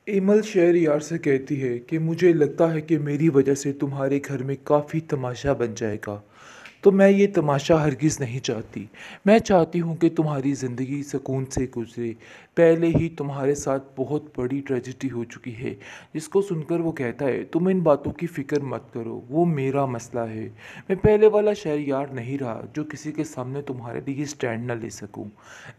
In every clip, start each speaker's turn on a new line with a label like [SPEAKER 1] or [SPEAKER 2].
[SPEAKER 1] Emil Shahryar से कहती है कि मुझे लगता है कि मेरी वजह से तुम्हारे घर में काफ़ी तमाशा बन जाएगा। तो मैं ये तमाशा हरगिज़ नहीं चाहती। मैं चाहती हूँ कि तुम्हारी ज़िंदगी सुकून से गुजरे। पहले ही तुम्हारे साथ बहुत बड़ी ट्रेजेडी हो चुकी है। जिसको सुनकर वो कहता है तुम इन बातों की फ़िक्र मत करो, वो मेरा मसला है। मैं पहले वाला शहरयार नहीं रहा जो किसी के सामने तुम्हारे लिए स्टैंड ना ले सकूँ।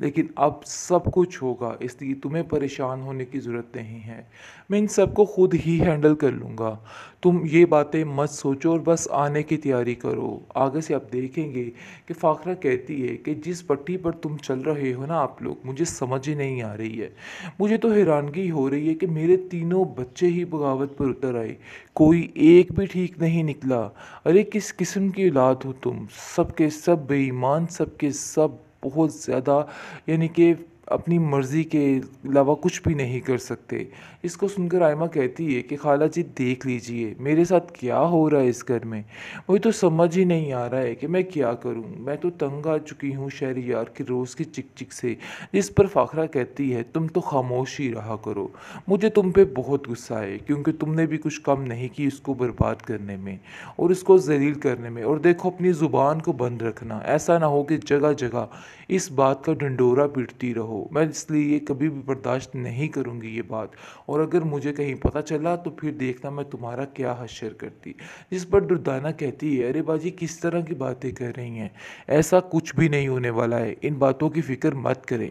[SPEAKER 1] लेकिन अब सब कुछ होगा, इसलिए तुम्हें परेशान होने की ज़रूरत नहीं है। मैं इन सबको खुद ही हैंडल कर लूँगा। तुम ये बातें मत सोचो और बस आने की तैयारी करो। आगे से आप देखेंगे कि फ़ाखरा कहती है कि जिस पट्टी पर तुम चल रहे हो ना आप लोग, मुझे समझ ही नहीं आ रही है। मुझे तो हैरानगी हो रही है कि मेरे तीनों बच्चे ही बगावत पर उतर आए, कोई एक भी ठीक नहीं निकला। अरे किस किस्म की औलाद हो तुम? सब के सब बेईमान, सब के सब बहुत ज़्यादा, यानी कि अपनी मर्ज़ी के अलावा कुछ भी नहीं कर सकते। इसको सुनकर आयमा कहती है कि खाला जी देख लीजिए मेरे साथ क्या हो रहा है इस घर में। मुझे तो समझ ही नहीं आ रहा है कि मैं क्या करूं। मैं तो तंग आ चुकी हूँ शहरयार की रोज़ की चिक चिक से। जिस पर फ़ाखरा कहती है तुम तो खामोश ही रहा करो। मुझे तुम पे बहुत गुस्सा है क्योंकि तुमने भी कुछ कम नहीं की उसको बर्बाद करने में और उसको ज़लील करने में। और देखो अपनी ज़ुबान को बंद रखना, ऐसा ना हो कि जगह जगह इस बात का ढंढोरा पीटती रहो। मैं इसलिए कभी भी बर्दाश्त नहीं करूँगी ये बात। और अगर मुझे कहीं पता चला तो फिर देखना मैं तुम्हारा क्या हश्र करती। जिस पर दुर्दाना कहती है अरे बाजी किस तरह की बातें कर रही हैं, ऐसा कुछ भी नहीं होने वाला है, इन बातों की फ़िक्र मत करें।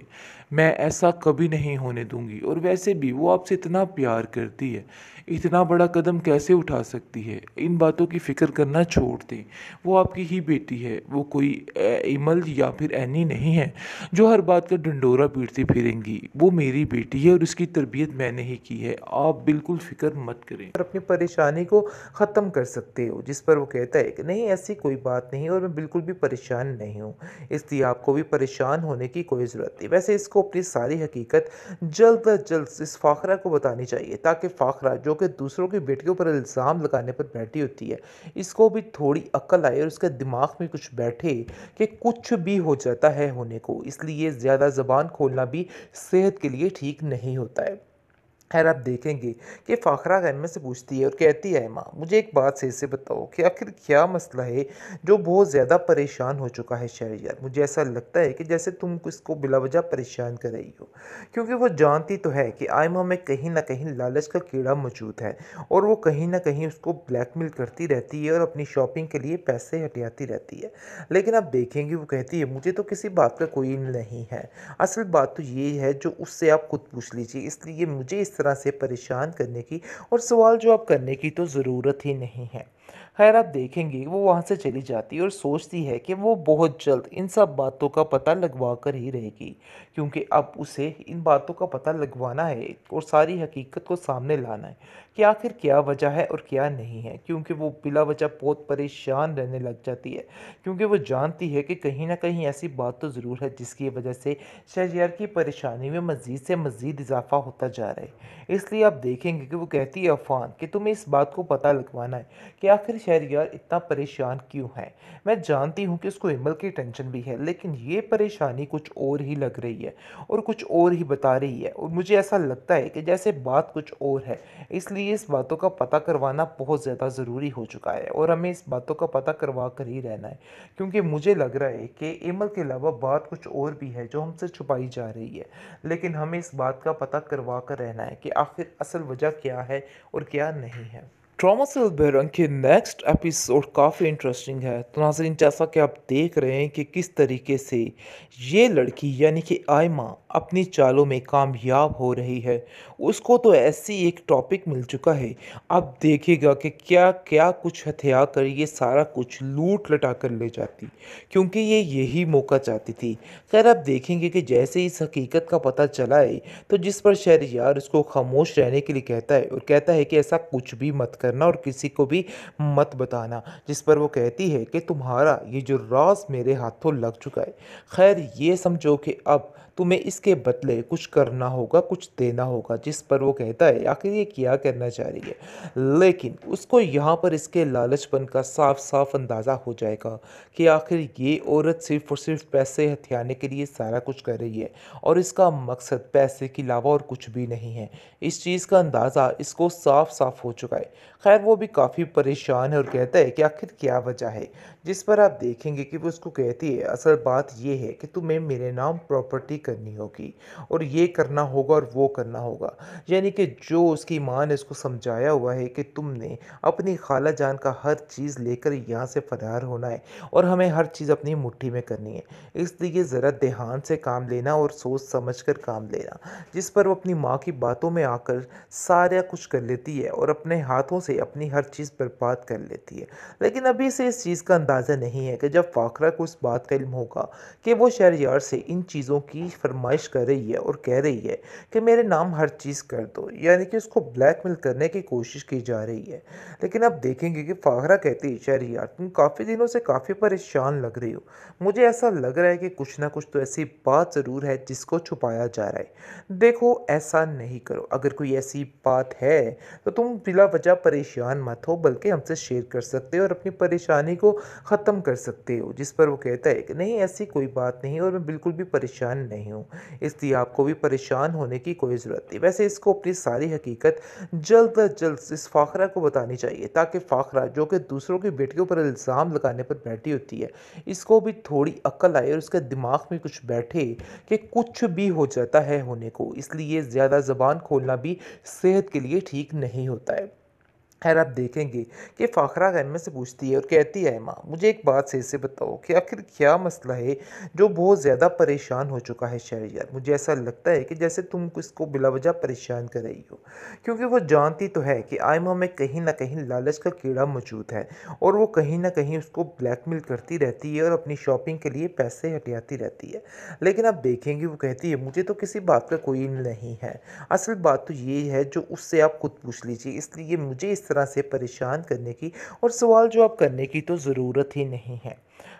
[SPEAKER 1] मैं ऐसा कभी नहीं होने दूंगी। और वैसे भी वो आपसे इतना प्यार करती है, इतना बड़ा कदम कैसे उठा सकती है? इन बातों की फ़िक्र करना छोड़ दें। वो आपकी ही बेटी है, वो कोई इमल या फिर एनी नहीं है जो हर बात का ढंढोरा पीटती फिरेंगी। वो मेरी बेटी है और उसकी तरबियत मैंने ही की है। आप बिल्कुल फ़िक्र मत करें।
[SPEAKER 2] और अपनी परेशानी को ख़त्म कर सकते हो। जिस पर वो कहता है कि नहीं, ऐसी कोई बात नहीं और मैं बिल्कुल भी परेशान नहीं हूँ, इसलिए आपको भी परेशान होने की कोई ज़रूरत नहीं। वैसे इसको अपनी सारी हकीकत जल्द अज जल्द इस फ़ाखरा को बतानी चाहिए, ताकि फ़ाखरा जो कि दूसरों की बेटियों पर इल्ज़ाम लगाने पर बैठी होती है, इसको भी थोड़ी अक्ल आए और उसके दिमाग में कुछ बैठे कि कुछ भी हो जाता है होने को, इसलिए ज़्यादा ज़बान खोलना भी सेहत के लिए ठीक नहीं होता है। खैर आप देखेंगे कि फ़ाखरा गन में से पूछती है और कहती है माँ, मुझे एक बात सही से बताओ कि आखिर क्या मसला है जो बहुत ज़्यादा परेशान हो चुका है शहरयार। मुझे ऐसा लगता है कि जैसे तुम इसको बिलावजह परेशान कर रही हो, क्योंकि वो जानती तो है कि आयमा में कहीं ना कहीं लालच का कीड़ा मौजूद है और वो कहीं ना कहीं उसको ब्लैकमेल करती रहती है और अपनी शॉपिंग के लिए पैसे हटियाती रहती है। लेकिन आप देखेंगे वो कहती है मुझे तो किसी बात का कोई नहीं है, असल बात तो ये है जो उससे आप खुद पूछ लीजिए, इसलिए मुझे इस तरह से परेशान करने की और सवाल जवाब करने की तो ज़रूरत ही नहीं है। खैर आप देखेंगे वो वहाँ से चली जाती है और सोचती है कि वो बहुत जल्द इन सब बातों का पता लगवा कर ही रहेगी, क्योंकि अब उसे इन बातों का पता लगवाना है और सारी हकीकत को सामने लाना है कि आखिर क्या वजह है और क्या नहीं है। क्योंकि वो बिला वजह बहुत परेशान रहने लग जाती है, क्योंकि वो जानती है कि कहीं ना कहीं ऐसी बात तो ज़रूर है जिसकी वजह से शहरयार की परेशानी में मज़ीद से मज़ीद इजाफा होता जा रहा है। इसलिए आप देखेंगे कि वो कहती है अफ़ान कि तुम्हें इस बात को पता लगवाना है कि आखिर शहरयार इतना परेशान क्यों है। मैं जानती हूँ कि उसको हिमल की टेंशन भी है, लेकिन ये परेशानी कुछ और ही लग रही है और कुछ और ही बता रही है, और मुझे ऐसा लगता है कि जैसे बात कुछ और है। इसलिए इस बातों का पता करवाना बहुत ज़्यादा ज़रूरी हो चुका है और हमें इस बातों का पता करवा कर ही रहना है, क्योंकि मुझे लग रहा है कि इमल के अलावा बात कुछ और भी है जो हमसे छुपाई जा रही है। लेकिन हमें इस बात का पता करवा कर रहना है कि आखिर असल वजह क्या है और क्या नहीं है।
[SPEAKER 1] ट्रॉमा सेल बेरंग के नेक्स्ट एपिसोड काफ़ी इंटरेस्टिंग है। तो नाज़रीन, जैसा कि आप देख रहे हैं कि किस तरीके से ये लड़की यानी कि आयमा अपनी चालों में कामयाब हो रही है। उसको तो ऐसी एक टॉपिक मिल चुका है, अब देखिएगा कि क्या क्या कुछ हथिया कर ये सारा कुछ लूट लटा कर ले जाती, क्योंकि ये यही मौका चाहती थी। खैर आप देखेंगे कि जैसे इस हकीकत का पता चला है, तो जिस पर शहरयार उसको खामोश रहने के लिए कहता है और कहता है कि ऐसा कुछ भी मत करना और किसी को भी मत बताना। जिस पर वो कहती है कि तुम्हारा ये जो राज मेरे हाथों लग चुका है, खैर ये समझो कि अब
[SPEAKER 2] तुम्हें इसके बदले कुछ करना होगा, कुछ देना होगा। जिस पर वो कहता है आखिर ये क्या करना चाह रही है। लेकिन उसको यहाँ पर इसके लालचपन का साफ-साफ अंदाज़ा हो जाएगा कि आखिर ये औरत सिर्फ़ और सिर्फ़ पैसे हथियाने के लिए सारा कुछ कर रही है और इसका मकसद पैसे के अलावा और कुछ भी नहीं है। इस चीज़ का अंदाज़ा इसको साफ-साफ हो चुका है। ख़ैर वो भी काफ़ी परेशान है और कहता है कि आखिर क्या वजह है? जिस पर आप देखेंगे कि वो उसको कहती है असल बात ये है कि तुम्हें मेरे नाम प्रॉपर्टी करनी होगी और ये करना होगा और वो करना होगा। यानी कि जो उसकी माँ ने उसको समझाया हुआ है कि तुमने अपनी खाला जान का हर चीज़ लेकर यहाँ से फ़रार होना है और हमें हर चीज़ अपनी मुट्ठी में करनी है। इसलिए ज़रा ध्यान से काम लेना और सोच समझ कर काम लेना। जिस पर वो अपनी माँ की बातों में आकर सारा कुछ कर लेती है और अपने हाथों से अपनी हर चीज़ बर्बाद कर लेती है। लेकिन अभी से इस चीज़ का अंदाज़ा नहीं है कि जब फ़ाकरा को इस बात का इल्म होगा कि वो शहरयार से इन चीज़ों की फ़रमाइश कर रही है और कह रही है कि मेरे नाम हर चीज़ कर दो, यानी कि उसको ब्लैकमेल करने की कोशिश की जा रही है। लेकिन आप देखेंगे कि फ़ाकरा कहती है शहरयार तुम काफ़ी दिनों से काफ़ी परेशान लग रही हो। मुझे ऐसा लग रहा है कि कुछ ना कुछ तो ऐसी बात ज़रूर है जिसको छुपाया जा रहा है। देखो ऐसा नहीं करो, अगर कोई ऐसी बात है तो तुम बिला वजह परेशान मत हो बल्कि हमसे शेयर कर सकते हो और अपनी परेशानी को ख़त्म कर सकते हो। जिस पर वो कहता है कि नहीं ऐसी कोई बात नहीं और मैं बिल्कुल भी परेशान नहीं हूँ, इसलिए आपको भी परेशान होने की कोई ज़रूरत नहीं। वैसे इसको अपनी सारी हकीकत जल्द अज जल्द इस फ़ाकरा को बतानी चाहिए ताकि फ़ाकरा जो कि दूसरों की बेटियों पर इल्ज़ाम लगाने पर बैठी होती है, इसको भी थोड़ी अक्ल आए और उसके दिमाग में कुछ बैठे कि कुछ भी हो जाता है होने को, इसलिए ज़्यादा ज़बान खोलना भी सेहत के लिए ठीक नहीं होता है। खैर आप देखेंगे कि फ़ाखरा गन्ने से पूछती है और कहती है माँ मुझे एक बात सही से बताओ कि आखिर क्या मसला है जो बहुत ज़्यादा परेशान हो चुका है शहरयार। मुझे ऐसा लगता है कि जैसे तुम इसको बिला वजह परेशान कर रही हो, क्योंकि वो जानती तो है कि आयमा में कहीं ना कहीं लालच का कीड़ा मौजूद है और वो कहीं ना कहीं उसको ब्लैकमेल करती रहती है और अपनी शॉपिंग के लिए पैसे हटियाती रहती है। लेकिन आप देखेंगे वो कहती है मुझे तो किसी बात का कोई इल्म नहीं है, असल बात तो ये है जो उससे आप खुद पूछ लीजिए, इसलिए मुझे इस तरह से परेशान करने की और सवाल जवाब करने की तो ज़रूरत ही नहीं है।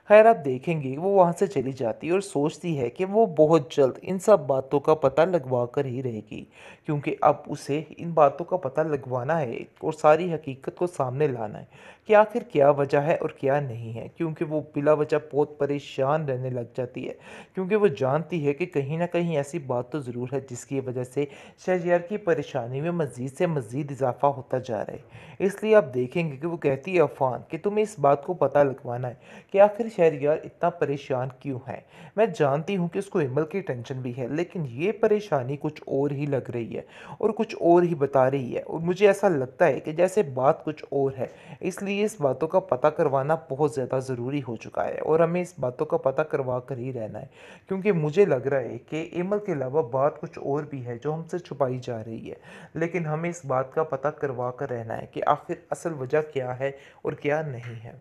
[SPEAKER 2] खैर आप देखेंगे वो वहाँ से चली जाती है और सोचती है कि वो बहुत जल्द इन सब बातों का पता लगवा कर ही रहेगी, क्योंकि अब उसे इन बातों का पता लगवाना है और सारी हकीकत को सामने लाना है कि आखिर क्या वजह है और क्या नहीं है। क्योंकि वो बिला वजह बहुत परेशान रहने लग जाती है, क्योंकि वो जानती है कि कहीं ना कहीं ऐसी बात तो ज़रूर है जिसकी वजह से शहरयार की परेशानी में मज़ीद से मज़ीद इजाफा होता जा रहा है। इसलिए आप देखेंगे कि वो कहती है अफ़ान कि तुम्हें इस बात को पता लगवाना है कि आखिर शहरयार इतना परेशान क्यों है। मैं जानती हूँ कि उसको इमल की टेंशन भी है, लेकिन ये परेशानी कुछ और ही लग रही है और कुछ और ही बता रही है और मुझे ऐसा लगता है कि जैसे बात कुछ और है। इसलिए इस बातों का पता करवाना बहुत ज़्यादा ज़रूरी हो चुका है और हमें इस बातों का पता करवा कर ही रहना है, क्योंकि मुझे लग रहा है कि इमल के अलावा बात कुछ और भी है जो हमसे छुपाई जा रही है। लेकिन हमें इस बात का पता करवा कर रहना है कि आखिर असल वजह क्या है और क्या नहीं है।